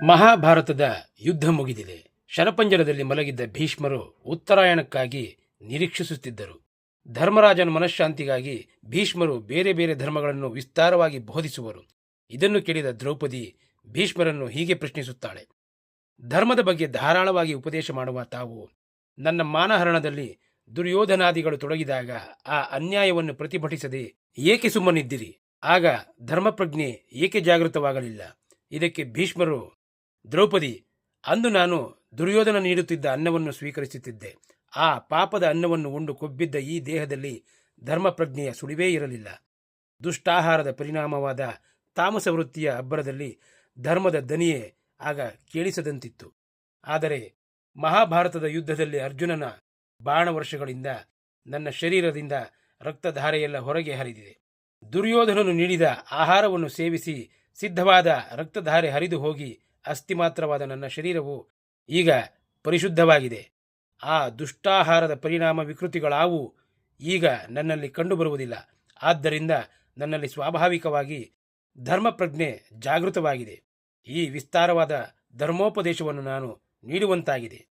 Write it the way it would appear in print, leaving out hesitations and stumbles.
ಮಹಾಭಾರತದ ಯುದ್ಧ ಮುಗಿದಿದೆ. ಶರಪಂಜರದಲ್ಲಿ ಮಲಗಿದ್ದ ಭೀಷ್ಮರು ಉತ್ತರಾಯಣಕ್ಕಾಗಿ ನಿರೀಕ್ಷಿಸುತ್ತಿದ್ದರು. ಧರ್ಮರಾಜನ ಮನಃಶಾಂತಿಗಾಗಿ ಭೀಷ್ಮರು ಬೇರೆ ಬೇರೆ ಧರ್ಮಗಳನ್ನು ವಿಸ್ತಾರವಾಗಿ ಬೋಧಿಸುವರು. ಇದನ್ನು ಕೇಳಿದ ದ್ರೌಪದಿ ಭೀಷ್ಮರನ್ನು ಹೀಗೆ ಪ್ರಶ್ನಿಸುತ್ತಾಳೆ. ಧರ್ಮದ ಬಗ್ಗೆ ಧಾರಾಳವಾಗಿ ಉಪದೇಶ ಮಾಡುವ ತಾವು ನನ್ನ ಮಾನಹರಣದಲ್ಲಿ ದುರ್ಯೋಧನಾದಿಗಳು ತೊಡಗಿದಾಗ ಆ ಅನ್ಯಾಯವನ್ನು ಪ್ರತಿಭಟಿಸದೆ ಏಕೆ ಸುಮ್ಮನಿದ್ದಿರಿ? ಆಗ ಧರ್ಮಪ್ರಜ್ಞೆ ಏಕೆ ಜಾಗೃತವಾಗಲಿಲ್ಲ? ಇದಕ್ಕೆ ಭೀಷ್ಮರು, ದ್ರೌಪದಿ, ಅಂದು ನಾನು ದುರ್ಯೋಧನ ನೀಡುತ್ತಿದ್ದ ಅನ್ನವನ್ನು ಸ್ವೀಕರಿಸುತ್ತಿದ್ದೆ. ಆ ಪಾಪದ ಅನ್ನವನ್ನು ಉಂಡು ಕೊಬ್ಬಿದ್ದ ಈ ದೇಹದಲ್ಲಿ ಧರ್ಮಪ್ರಜ್ಞೆಯ ಸುಳಿವೇ ಇರಲಿಲ್ಲ. ದುಷ್ಟಾಹಾರದ ಪರಿಣಾಮವಾದ ತಾಮಸ ವೃತ್ತಿಯ ಅಬ್ಬರದಲ್ಲಿ ಧರ್ಮದ ದನಿಯೇ ಆಗ ಕೇಳಿಸದಂತಿತ್ತು. ಆದರೆ ಮಹಾಭಾರತದ ಯುದ್ಧದಲ್ಲಿ ಅರ್ಜುನನ ಬಾಣವರ್ಷಗಳಿಂದ ನನ್ನ ಶರೀರದಿಂದ ರಕ್ತಧಾರೆಯೆಲ್ಲ ಹೊರಗೆ ಹರಿದಿದೆ. ದುರ್ಯೋಧನನು ನೀಡಿದ ಆಹಾರವನ್ನು ಸೇವಿಸಿ ಸಿದ್ಧವಾದ ರಕ್ತಧಾರೆ ಹರಿದು ಹೋಗಿ ಅಸ್ಥಿ ಮಾತ್ರವಾದ ನನ್ನ ಶರೀರವು ಈಗ ಪರಿಶುದ್ಧವಾಗಿದೆ. ಆ ದುಷ್ಟಾಹಾರದ ಪರಿಣಾಮ ವಿಕೃತಿಗಳಾವು ಈಗ ನನ್ನಲ್ಲಿ ಕಂಡುಬರುವುದಿಲ್ಲ. ಆದ್ದರಿಂದ ನನ್ನಲ್ಲಿ ಸ್ವಾಭಾವಿಕವಾಗಿ ಧರ್ಮಪ್ರಜ್ಞೆ ಜಾಗೃತವಾಗಿದೆ. ಈ ವಿಸ್ತಾರವಾದ ಧರ್ಮೋಪದೇಶವನ್ನು ನಾನು ನೀಡುವಂತಾಗಿದೆ.